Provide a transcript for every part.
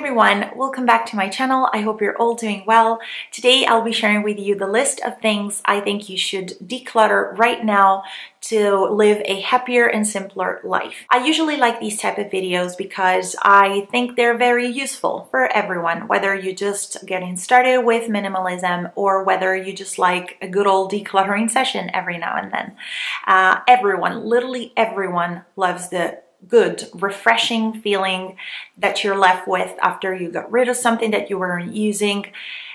everyone, welcome back to my channel. I hope you're all doing well. Today I'll be sharing with you the list of things I think you should declutter right now to live a happier and simpler life. I usually like these type of videos because I think they're very useful for everyone, whether you're just getting started with minimalism or whether you just like a good old decluttering session every now and then. Everyone, literally everyone loves the good, refreshing feeling that you're left with after you got rid of something that you weren't using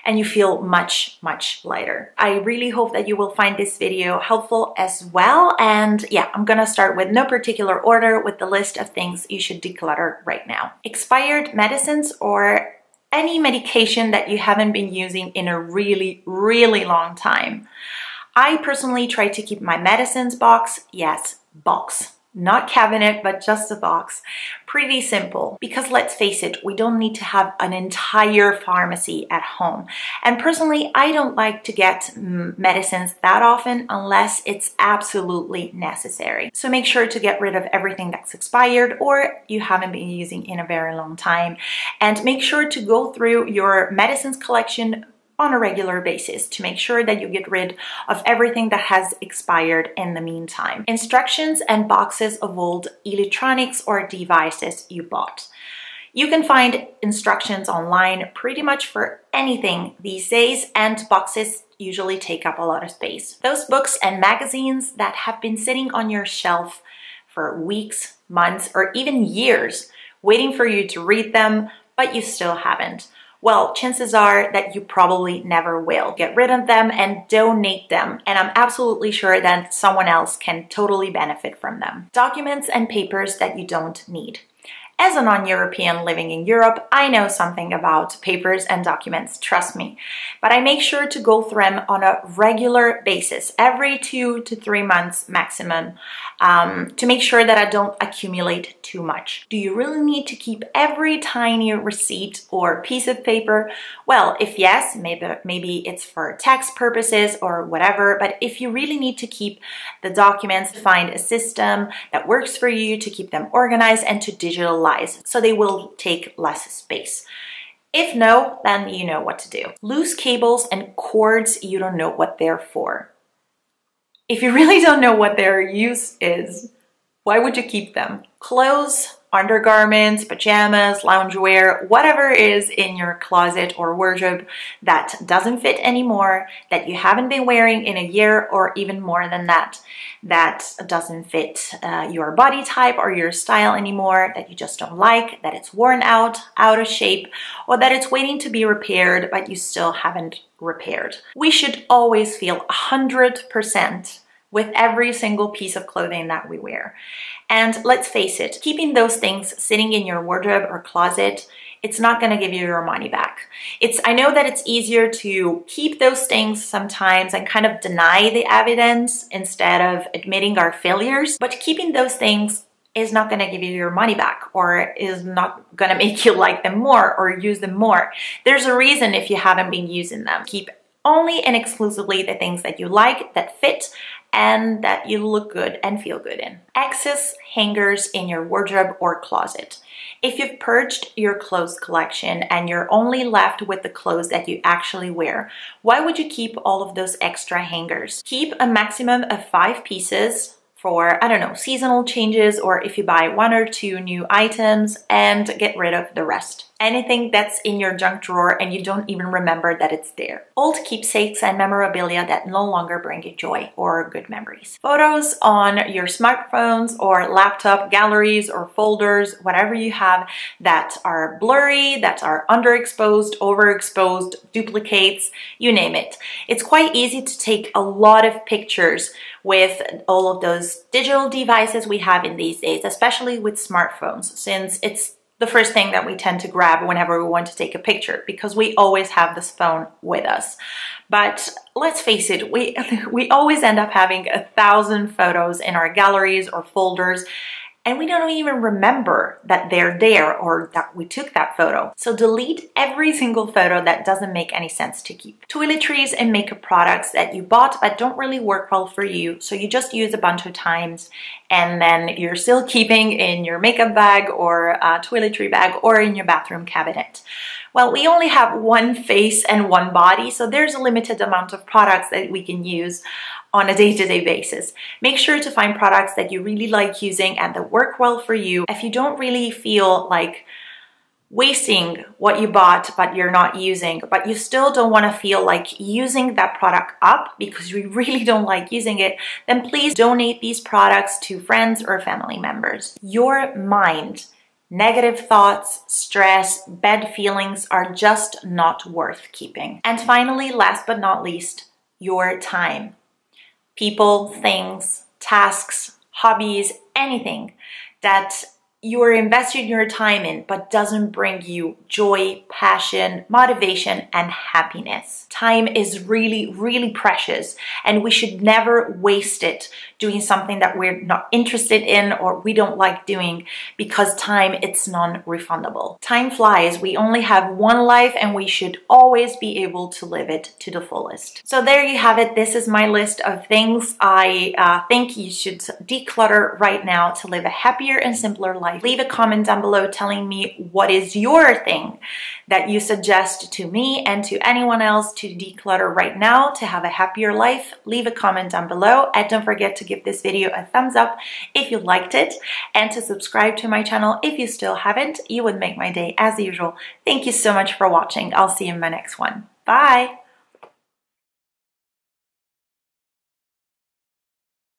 and you feel much lighter. I really hope that you will find this video helpful as well. And yeah, I'm gonna start with no particular order with the list of things you should declutter right now. Expired medicines or any medication that you haven't been using in a really long time. I personally try to keep my medicines box, yes, box. Not cabinet, but just a box. Pretty simple, because let's face it, we don't need to have an entire pharmacy at home. And personally, I don't like to get medicines that often unless it's absolutely necessary. So make sure to get rid of everything that's expired or you haven't been using in a very long time. And make sure to go through your medicines collection on a regular basis to make sure that you get rid of everything that has expired in the meantime. Instructions and boxes of old electronics or devices you bought. You can find instructions online pretty much for anything these days, and boxes usually take up a lot of space. Those books and magazines that have been sitting on your shelf for weeks, months, or even years, waiting for you to read them, but you still haven't. Well, chances are that you probably never will. Get rid of them and donate them. And I'm absolutely sure that someone else can totally benefit from them. Documents and papers that you don't need. As a non-European living in Europe, I know something about papers and documents, trust me. But I make sure to go through them on a regular basis, every 2 to 3 months maximum, to make sure that I don't accumulate too much. Do you really need to keep every tiny receipt or piece of paper? Well, if yes, maybe it's for tax purposes or whatever, but if you really need to keep the documents, find a system that works for you to keep them organized and to digitalize so they will take less space. If no, then you know what to do. Loose cables and cords, you don't know what they're for. If you really don't know what their use is, why would you keep them? Clothes, undergarments, pajamas, loungewear, whatever is in your closet or wardrobe that doesn't fit anymore, that you haven't been wearing in a year or even more than that, that doesn't fit your body type or your style anymore, that you just don't like, that it's worn out of shape, or that it's waiting to be repaired but you still haven't repaired. We should always feel 100% with every single piece of clothing that we wear. And let's face it, keeping those things sitting in your wardrobe or closet, it's not gonna give you your money back. I know that it's easier to keep those things sometimes and kind of deny the evidence instead of admitting our failures, but keeping those things is not gonna give you your money back or is not gonna make you like them more or use them more. There's a reason if you haven't been using them. Keep only and exclusively the things that you like, that fit, and that you look good and feel good in. Excess hangers in your wardrobe or closet. If you've purged your clothes collection and you're only left with the clothes that you actually wear, why would you keep all of those extra hangers? Keep a maximum of 5 pieces for, I don't know, seasonal changes, or if you buy 1 or 2 new items, and get rid of the rest. Anything that's in your junk drawer and you don't even remember that it's there. Old keepsakes and memorabilia that no longer bring you joy or good memories. Photos on your smartphones or laptop, galleries or folders, whatever you have that are blurry, that are underexposed, overexposed, duplicates, you name it. It's quite easy to take a lot of pictures with all of those digital devices we have in these days, especially with smartphones, since it's the first thing that we tend to grab whenever we want to take a picture because we always have this phone with us. But let's face it, we always end up having 1,000 photos in our galleries or folders, and we don't even remember that they're there or that we took that photo. So delete every single photo that doesn't make any sense to keep. Toiletries and makeup products that you bought but don't really work well for you, so you just use a bunch of times and then you're still keeping in your makeup bag or toiletry bag or in your bathroom cabinet. Well, we only have one face and one body, so there's a limited amount of products that we can use on a day-to-day basis. Make sure to find products that you really like using and that work well for you. If you don't really feel like wasting what you bought but you're not using, but you still don't want to feel like using that product up because you really don't like using it, then please donate these products to friends or family members. Your mind, negative thoughts, stress, bad feelings are just not worth keeping. And finally, last but not least, your time. People, things, tasks, hobbies, anything that you're investing your time in but doesn't bring you joy, passion, motivation, and happiness. Time is really, really precious, and we should never waste it doing something that we're not interested in or we don't like doing, because time, it's non-refundable. Time flies. We only have one life and we should always be able to live it to the fullest. So there you have it. This is my list of things I think you should declutter right now to live a happier and simpler life. Leave a comment down below telling me what is your thing that you suggest to me and to anyone else to declutter right now to have a happier life. Leave a comment down below, and don't forget to give this video a thumbs up if you liked it, and to subscribe to my channel if you still haven't. You would make my day as usual. Thank you so much for watching. I'll see you in my next one. Bye!